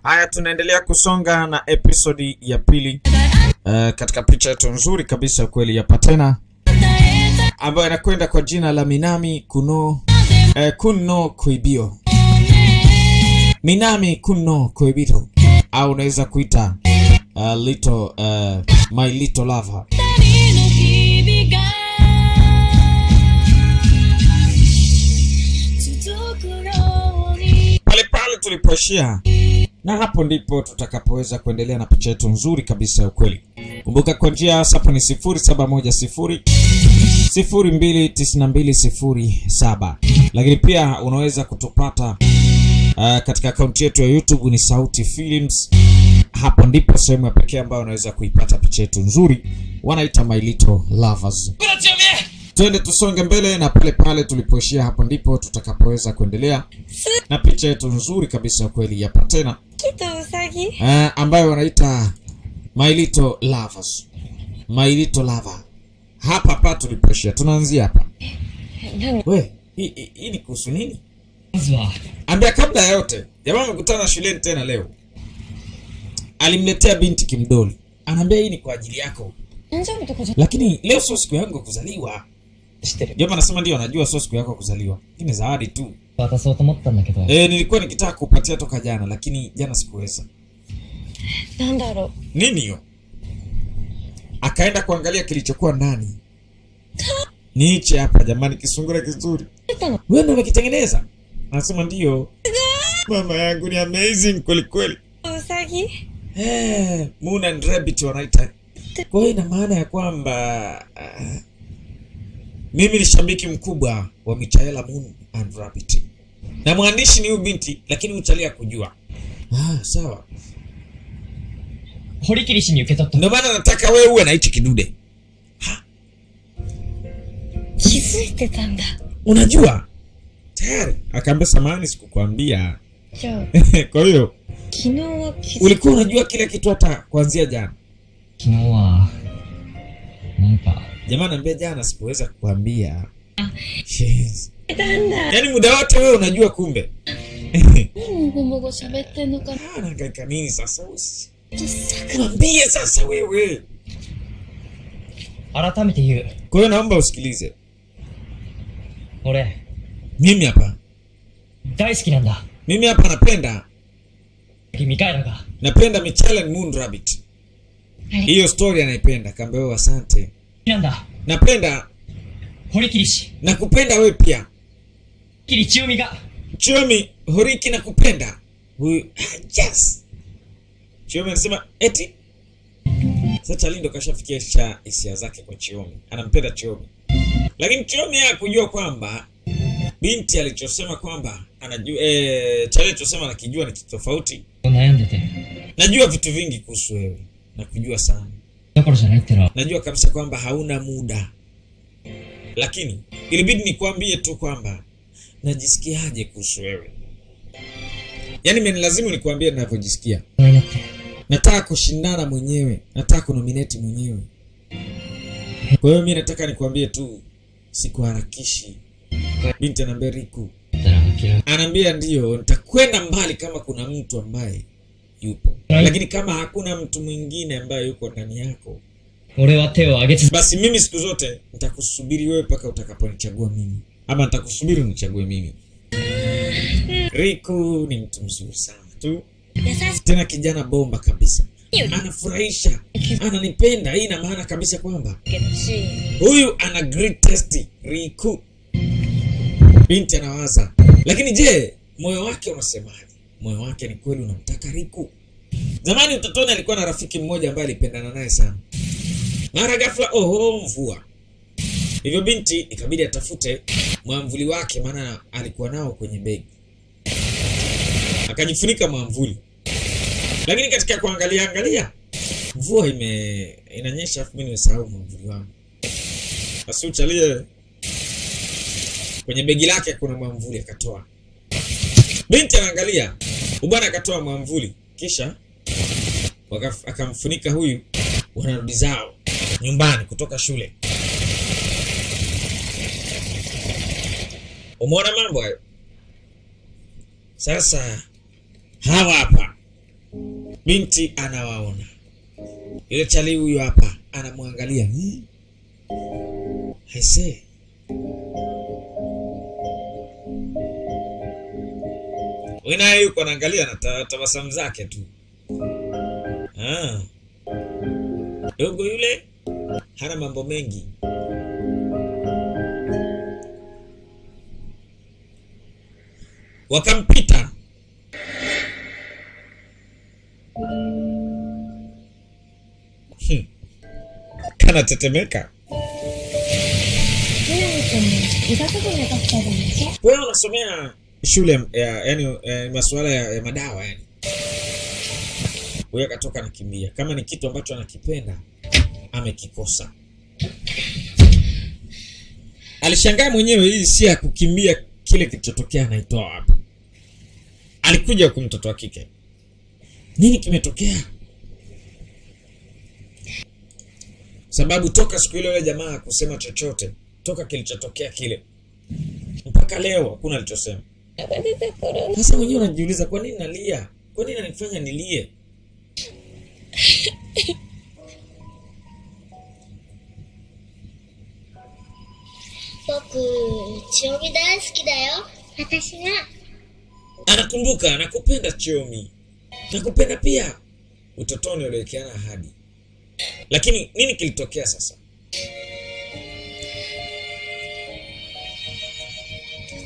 Haya, tunaendelea kusonga na episodi ya pili katika picha yetu nzuri kabisa kweli ya Patena ambayo inakwenda kwa jina la Minami Kunno Koibio. Minami Kunno Koibito, au unaweza kuita My Little Lover. Pale tulipoishia, na hapo ndipo tutakapoweza kuendelea na picha yetu nzuri kabisa ya ukweli. Kumbuka kwa njia hapo ni 0710-029207. Lakini pia unaweza kutupata katika akaunti yetu ya YouTube ni Sauti Films. Hapo ndipo sehemu ya pekee ambayo unaweza kuipata picha yetu nzuri, wanaita My Little Lovers. Twende tusonge mbele, na pale tulipoishia hapo ndipo tutakapoweza kuendelea na picha yetu nzuri kabisa ya kweli ya Patena ambayo wanaita My Little Lovers. My Little Lover. Hapa tulipoishia. Tunaanzia hapa. We, hii ni kuhusu nini? Ambia kabla ya yote, jamaa amekutana shuleni tena leo. Alimletea binti kimdoli. Anaambia hii ni kwa ajili yako. Lakini leo sio siku yangu ya kuzaliwa. Jamaa anasema ndio anajua sio siku yako ya kuzaliwa. Hii ni zawadi tu. Nilikuwa nikitaka kupatia toka jana, lakini jana sikuweza. Nini hiyo? Akaenda kuangalia kilichokuwa ndani. Ni hichi hapa jamani, kisungura kizuri. Wewe ndio umekitengeneza? Anasema ndio. Mama yangu ni amazing kweli kweli. Moon and Rabbit wanaita. Kwa hiyo ina maana ya kwamba mimi ni shabiki mkubwa wa Michaela Moon and Rabbit. Na mwandishi ni huyu binti, lakini uchalia kujua. Sawa. Ndio maana nataka wewe uwe na hichi kidude. Unajua? Tayari. Akaambia samahani sikukwambia. Kwa hiyo ulikuwa unajua kila kitu hata kuanzia jana. Jamaa anambia jana sikuweza kukwambia. Yaani muda wote wewe unajua kumbe. Anahangaika nini sasa usi? Mwambie sasa wewe. Kwa hiyo naomba usikilize. Mimi hapa napenda Michaela Moon Rabbit. Hiyo story anaipenda. Kaambia wewe asante. Napenda nakupenda wewe pia. Chiomi Horiki nakupenda. Huyu yes. Chiomi anasema eti sasa Lindo kashafikia hisia zake kwa Chiomi. Anampenda Chiomi. Lakini Chiomi hakujua kwamba binti alichosema kwamba anajua chale alichosema anakijua ni kitu tofauti. Najua vitu vingi kuhusu wewe. Nakujua sana. Najua kabisa kwamba hauna muda. Lakini ilibidi nikwambie tu kwamba najisikiaje kuhusu wewe. Yaani mimi lazima nikwambie ninavyojisikia. Nataka kushindana mwenyewe, nataka kunominate mwenyewe. Kwa hiyo mimi nataka nikwambie tu sikuharakishi. Binti anambia Riku. Anambia ndio, nitakwenda mbali kama kuna mtu ambaye yupo. Lakini kama hakuna mtu mwingine ambaye yuko ndani yako, basi mimi siku zote nitakusubiri wewe mpaka utakaponichagua mimi. Ama nitakusubiri unichague mimi. Riku ni mtu mzuri sana tu. Tena kijana bomba kabisa. Anafurahisha, ananipenda. Hii ina maana kabisa kwamba huyu ana great taste. Riku. Binti anawaza. Lakini je, moyo wake unasemaje? Moyo wake ni kweli unamtaka Riku? Zamani utotoni alikuwa na rafiki mmoja ambaye alipendana naye sana. Mara ghafla mvua. Hivyo binti ikabidi atafute mwamvuli wake, maana alikuwa nao kwenye begi. Akajifunika mwamvuli. Lakini katika kuangalia mvua inanyesha, afu mimi nimesahau mwamvuli wangu. Basi uchalie kwenye begi lake kuna mwamvuli akatoa. Binti anaangalia, bwana akatoa mwamvuli, kisha akamfunika huyu. Wanarudi zao nyumbani kutoka shule. Umeona mambo hayo? Sasa hawa hapa Binti anawaona. Yule chali huyu hapa anamwangalia. Haise. Wina yuko anaangalia na tabasamu zake tu. Dogo yule hana mambo mengi. Wakampita. Kana tetemeka. Wewe unasomea shule yani masuala ya madawa yani. Wewe akatoka nakimbia. Kama ni kitu ambacho anakipenda amekikosa. Alishangaa mwenyewe hii si ya kukimbia kile kilichotokea anaitoa wapi. Alikuja kwa mtoto wa kike. Nini kimetokea? Sababu toka siku ile yule jamaa kusema chochote, toka kilichotokea kile mpaka leo hakuna alichosema. Sasa mwenyewe unajiuliza kwa nini nalia? Kwa nini ananifanya nilie? Chiomi daisuki da yo. Watashi ga. Anakumbuka, nakupenda Chiomi. Nakupenda pia. Utotoni uliwekeana ahadi. Lakini nini kilitokea sasa?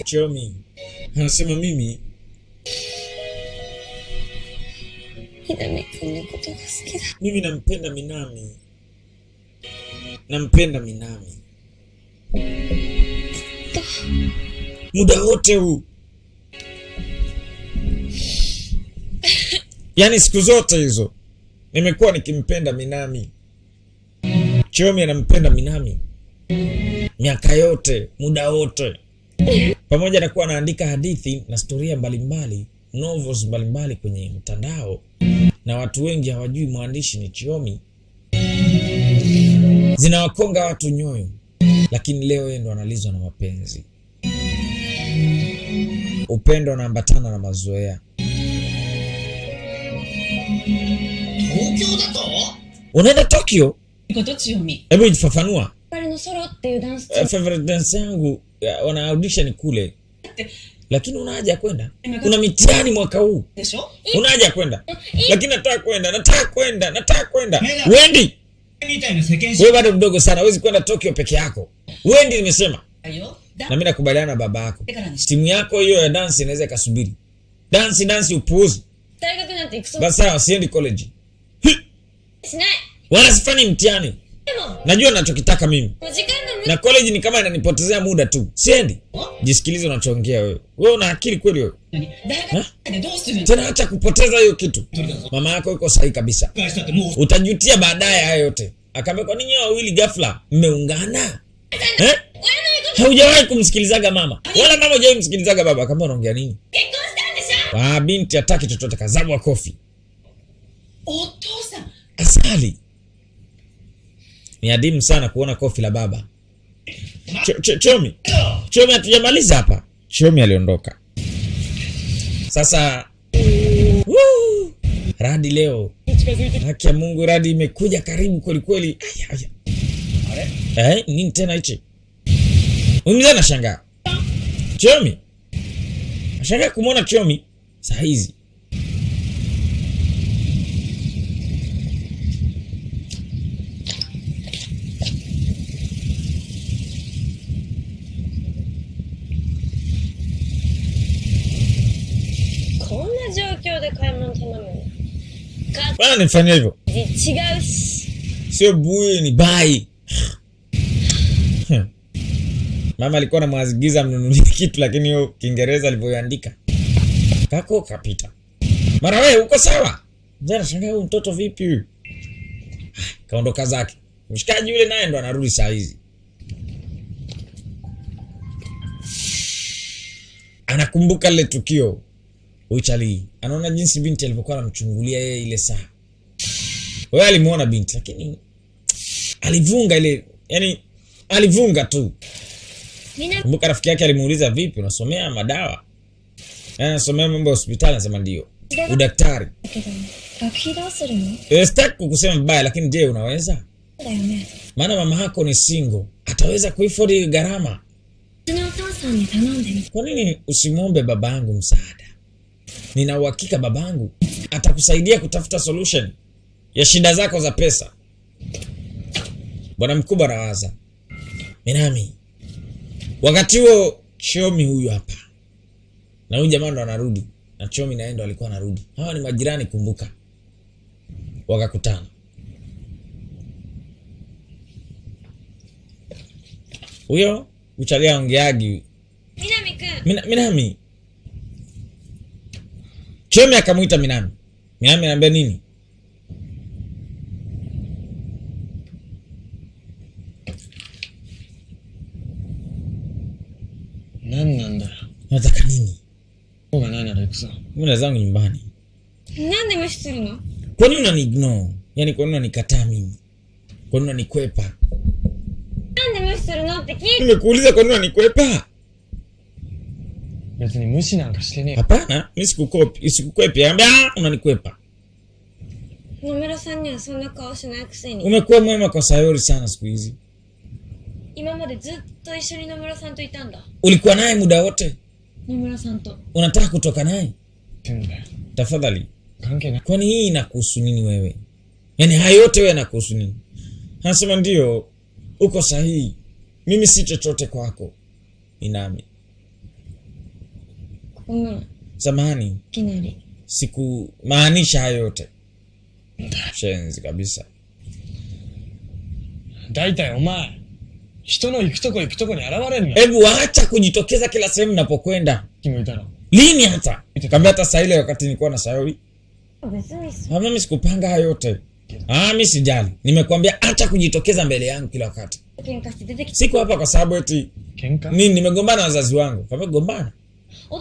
Chiomi anasema mimi nampenda Minami. Nampenda Minami. Muda wote huu. Yaani siku zote hizo nimekuwa nikimpenda Minami. Chiomi anampenda Minami. Miaka yote, muda wote. Pamoja na kuwa anaandika hadithi na storia mbalimbali, novels mbalimbali kwenye mtandao, na watu wengi hawajui mwandishi ni Chiomi. Zinawakonga watu nyoyo. Lakini leo yeye ndo analizwa na mapenzi. Upendo unaambatana na mazoea. Unaenda Tokyo? Hebu jifafanua. Favorite dance yangu wana audition kule. Lakini una haja kwenda? Kuna mitihani mwaka huu. Una haja kwenda? Lakini nataka kwenda. Wendi. Wewe bado mdogo sana, huwezi kwenda Tokyo peke yako. Wendi nimesema. Na mimi nakubaliana na baba yako. Timu yako hiyo ya dance inaweza ikasubiri. Dance upuuzi. Basi sawa, siendi college. Wala sifanyi mtihani. Najua ninachokitaka mimi. Na college ni kama inanipotezea muda tu. Siendi. Jisikilize unachoongea wewe. Wewe una akili kweli wewe? Tena acha kupoteza hiyo kitu. Mama yako yuko sahihi kabisa. Utajutia baadaye hayo yote. Akaambia kwa nini wawili ghafla mmeungana? Haujawahi kumsikilizaga mama. Wala mama hajawahi kumsikilizaga baba. Akaambia unaongea nini? Binti hataki chochote, kazabwa kofi. Asali. Ni adimu sana kuona kofi la baba. Chiomi hatujamaliza hapa. Chiomi aliondoka. Sasa Radi leo. Haki ya Mungu, Radi imekuja karibu kweli kweli. Nini tena hichi? Umza na shangaa. Chiomi. Nashangaa kumuona Chiomi saa hizi. Bwana nifanya hivyo. Sio bui ni bai. Mama alikuwa anamwagiza mnunulie kitu lakini hiyo Kiingereza alivyoandika. Kako kapita. Mara wewe uko sawa? Jana shangaa huyu mtoto vipi huyu? Kaondoka zake. Mshikaji yule naye ndo anarudi saa hizi. Anakumbuka ile tukio. Uchali anaona jinsi binti alivyokuwa anamchungulia yeye ile saa. Wewe alimuona binti lakini alivunga ile, yani alivunga tu. Kumbuka rafiki yake alimuuliza vipi unasomea madawa? Anasomea mambo ya hospitali, anasema ndio. Udaktari. 学費どうするの？ Sitaki kukusema vibaya, lakini je, unaweza? だよね。 Maana mama yako ni single. Ataweza kuifodi gharama. うちのお父さんに頼んでみ。 Kwa nini usimwombe babangu msaada? Nina uhakika babangu atakusaidia kutafuta solution ya shida zako za pesa. Bwana mkubwa anawaza. Minami. Wakati huo Chomi huyu hapa. Na huyu jamaa ndo anarudi. Na Chomi naye ndo alikuwa anarudi. Hawa ni majirani, kumbuka. Wakakutana. Huyo uchalia ongeagi. Minami-kun. Minami. Chomi akamuita Minami. Minami anambia nini? Nanda. Unataka nini? Oga nani anaikusa? Mimi nazangu nyumbani. なんで無視するの？ Kwa nini unani-ignore? Yaani kwa nini unanikataa mimi? Kwa nini unanikwepa? なんで無視するのって聞いて。 Nimekuuliza kwa nini unanikwepa? 別に無視なんかしてねえ。 Hapana, mimi sikukwepi. Anambia unanikwepa. 野村さんにはそんな顔しないくせに。 Umekuwa mwema kwa Sayori sana siku hizi. 今までずっと一緒に野村さんといたんだ。 Ulikuwa naye muda wote? 野村さんと。 Unataka kutoka naye? ってんだよ。 Tafadhali. 関係ない。 Kwani hii inakuhusu nini wewe? Yaani hayo yote wewe yanakuhusu nini? Anasema ndio, uko sahihi. Mimi si chochote kwako. Minami. ごめん。い Samahani, きなり。 sikumaanisha hayo yote. Shenzi kabisa. だいたいお前、人の行くとこに現れんな。 Hebu acha kujitokeza kila sehemu napokwenda. 気もいたろ。 Lini hata? Kabla hata saa ile wakati nilikuwa na Sayori. 別にそ Hapa mimi sikupanga hayo yote. Mimi sijali. Nimekwambia acha kujitokeza mbele yangu kila wakati. 喧嘩して出てきて。 Siko hapa kwa sababu eti 喧嘩 nini nimegombana na wazazi wangu. Wamegombana.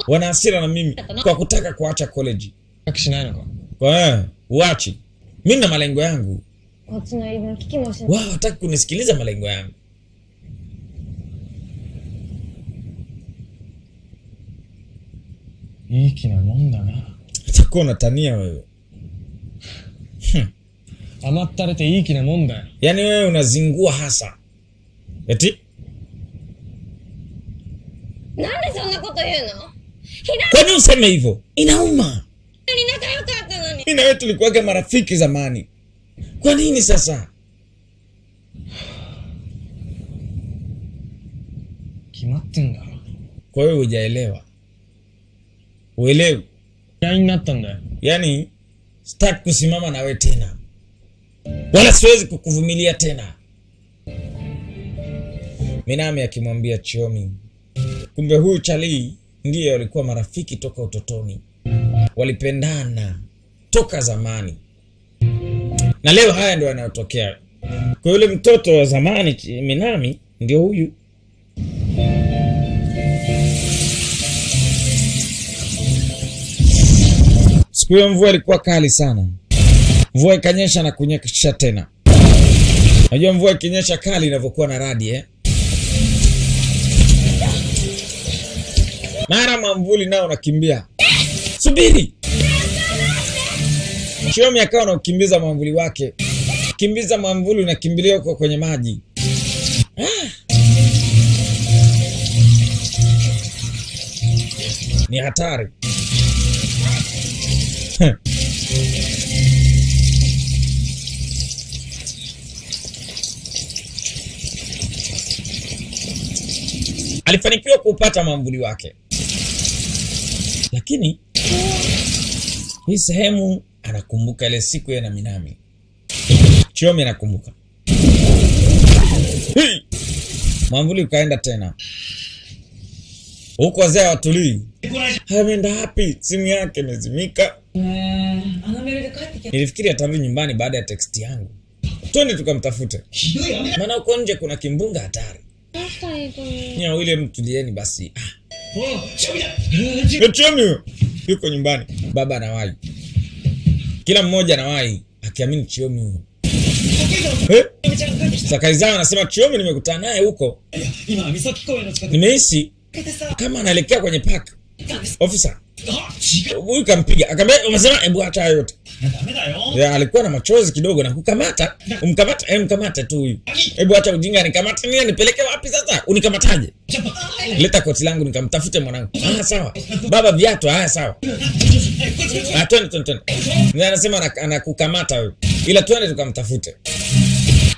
Wana hasira na mimi kwa kutaka kuacha college. 隠しないのか。 Kwa uachi. Mimi na malengo yangu. こっちの言い分聞きもしない。 Wao hataki kunisikiliza malengo yangu. いい気なもんだな。 Utakuwa unatania wewe. 甘ったれていい気なもんだよ。 Yaani wewe unazingua hasa. Eti? なんでそんなこと言うの？ひな Kwa nini useme hivyo? Inauma. に仲良かったのに。 Mimi na wewe tulikuwa marafiki zamani. Kwa nini sasa? 決まってんだろ。 Kwa hiyo hujaelewa. Uelewi. 嫌いになったんだよ。 Yaani sitaki kusimama na wewe tena. Wala siwezi kukuvumilia tena. Minami akimwambia Chomi. Kumbe huyu Charlie ndiye walikuwa marafiki toka utotoni. Walipendana toka zamani. Na leo haya ndio yanayotokea. Kwa yule mtoto wa zamani Minami ndio huyu. Siku hiyo mvua ilikuwa kali sana. Mvua ikanyesha na kunyesha tena. Unajua mvua ikinyesha kali inavyokuwa na radi Mara mwamvuli nao unakimbia. Subiri. Chomi akawa anakimbiza mwamvuli wake. Kimbiza mwamvuli unakimbilia huko kwenye maji. Ni hatari. Alifanikiwa kupata mwamvuli wake. Lakini hii sehemu anakumbuka ile siku ya na Minami. Chomi anakumbuka. Hey! Mwamvuli ukaenda tena. Huko wazee watulii. Ameenda wapi? Simu yake imezimika. Nilifikiri atarudi nyumbani baada ya text yangu. Twende tukamtafute. Maana huko nje kuna kimbunga hatari. どうしたらいいと思う？ Nya William tulieni basi. Chomi yuko nyumbani. Baba anawahi. Kila mmoja anawahi akiamini Chomi huyo. Sakaizawa anasema Chomi nimekutana naye huko. Nimehisi kama anaelekea kwenye park. Officer, Huyu kampiga. Akamwambia umesema hebu acha hayo yote. ダメだよ。 Ya alikuwa na machozi kidogo na kukamata. Mkamata tu huyu. Hebu acha ujinga, nikamate nini, nipeleke wapi sasa? Unikamataje? Leta koti langu nikamtafute mwanangu. Ah sawa. Baba viatu, haya sawa. Twende. Ndiye anasema anakukamata wewe. Ila twende tukamtafute.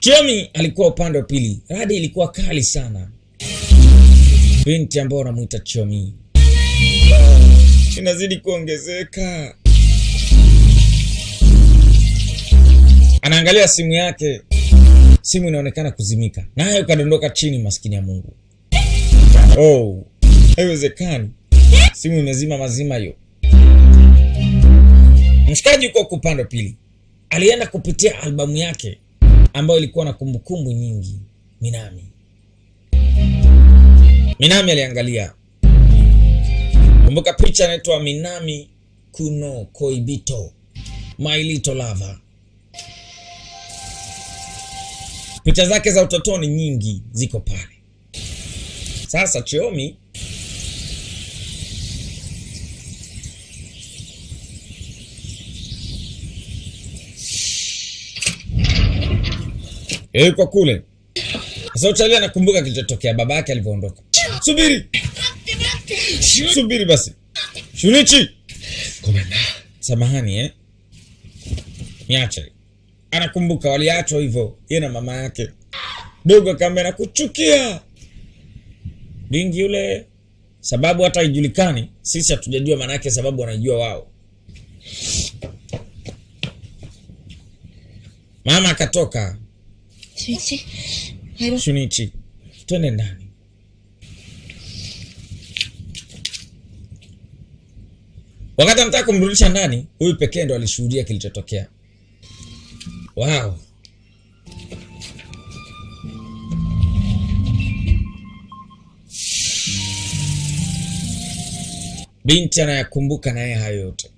Chiyomi alikuwa upande wa pili. Radi ilikuwa kali sana. Binti ambaye anamuita Chiyomi inazidi kuongezeka. Anaangalia simu yake. Simu inaonekana kuzimika. Naye ukadondoka chini, maskini ya Mungu. Oh, haiwezekani. Simu imezima mazima hiyo. Mshikaji yuko upande wa pili. Alienda kupitia albamu yake ambayo ilikuwa na kumbukumbu nyingi. Minami aliangalia. Kumbuka picha inaitwa Minami Kuno Koibito, My Little Lover. Picha zake za utotoni nyingi ziko pale. Sasa Chiyomi kwa kule. Sasa Charlie anakumbuka kilichotokea baba yake alivyoondoka. Subiri basi. Shunichi. Komenda. Samahani niache. Anakumbuka waliachwa hivyo yeye na mama yake. Dogo akamwambia kuchukia. Dingi yule sababu hata haijulikani, sisi hatujajua maana yake, sababu wanajua wao. Mama akatoka. Shunichi, twende ndani. Wakati anataka kumrudisha ndani, huyu pekee ndo alishuhudia kilichotokea. Wow. Binti anayakumbuka naye hayo yote.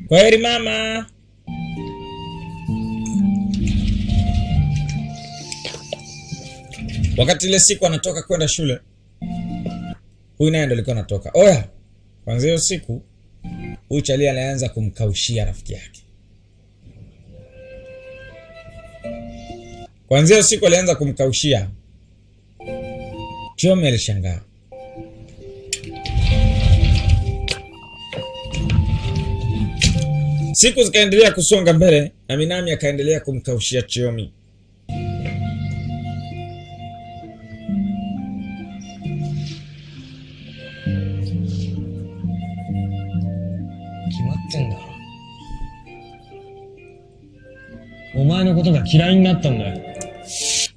Kwaheri mama. Wakati ile siku anatoka kwenda shule, huyu naye ndo alikuwa anatoka. Oya, kwanza hiyo siku huyu Charlie anaanza kumkaushia rafiki yake. Kwanza hiyo siku alianza kumkaushia. Chiyomi alishangaa. Siku zikaendelea kusonga mbele na Minami akaendelea kumkaushia Chiyomi.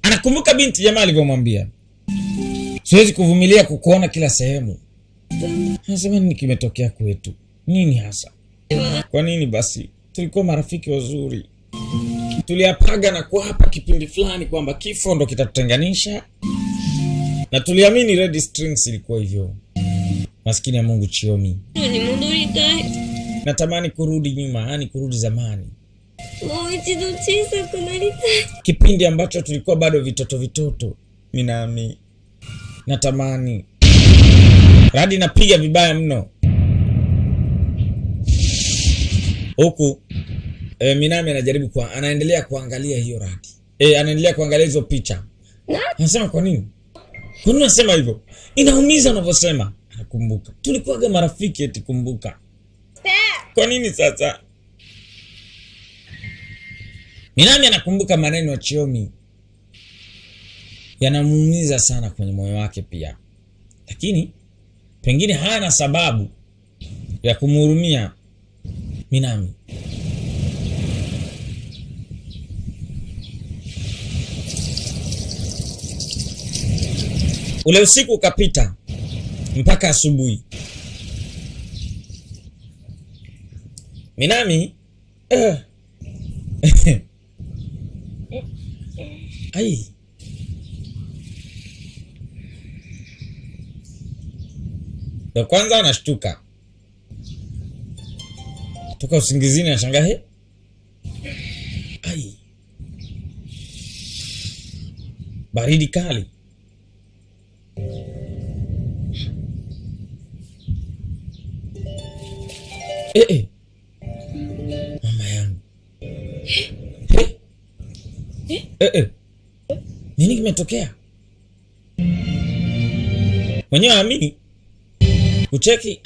Anakumbuka binti jamaa alivyomwambia, siwezi kuvumilia kukuona kila sehemu. Anasema nini kimetokea kwetu? Nini hasa? Kwa nini basi? Tulikuwa marafiki wazuri. Tuliapaga na kuapa kipindi fulani kwamba kifo ndo kitatutenganisha. Na tuliamini Red Strings ilikuwa hivyo. Maskini ya Mungu Chiyomi. Natamani kurudi nyuma, yani kurudi zamani. Kipindi ambacho tulikuwa bado vitoto. Minami. Natamani. Radi napiga vibaya mno. Huku Minami anajaribu anaendelea kuangalia hiyo Radi. Anaendelea kuangalia hizo picha. Anasema kwa nini? Kwa nini unasema hivyo? Inaumiza unavyosema. Anakumbuka. Tulikuwa marafiki eti kumbuka. Kwa nini sasa? Minami anakumbuka maneno ya Chiyomi. Yanamuumiza sana kwenye moyo wake pia. Lakini pengine hana sababu ya kumhurumia Minami. Ule usiku ukapita mpaka asubuhi. Minami ai ndo kwanza anashtuka. Toka usingizini anashangaa ai baridi kali. Mama yangu. Nini kimetokea? Mwenyewe amini. Ucheki.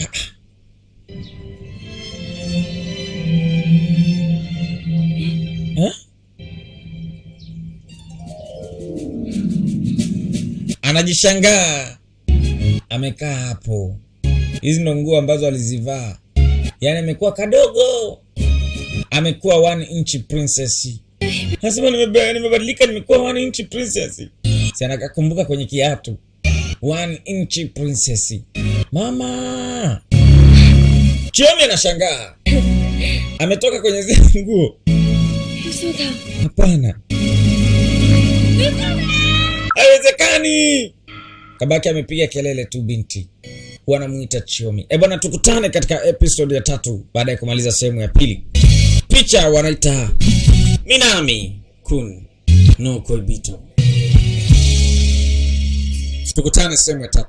Anajishangaa. Amekaa hapo. Hizi ndo nguo ambazo alizivaa. Yaani amekuwa kadogo. Amekuwa 1 inch princess. Nasema nimebadilika, nimekuwa 1 inch princess. Sasa nakakumbuka kwenye kiatu. 1 inch princess. Mama! Chiyomi anashangaa. Ametoka kwenye zile nguo. Hapana. Haiwezekani. Kabaki amepiga kelele tu binti. Wanamuita Chiyomi. Bwana, tukutane katika episode ya 3 baada ya kumaliza sehemu ya 2. Picha wanaita Minami Kun no Koibito. Tukutane sehemu ya 3.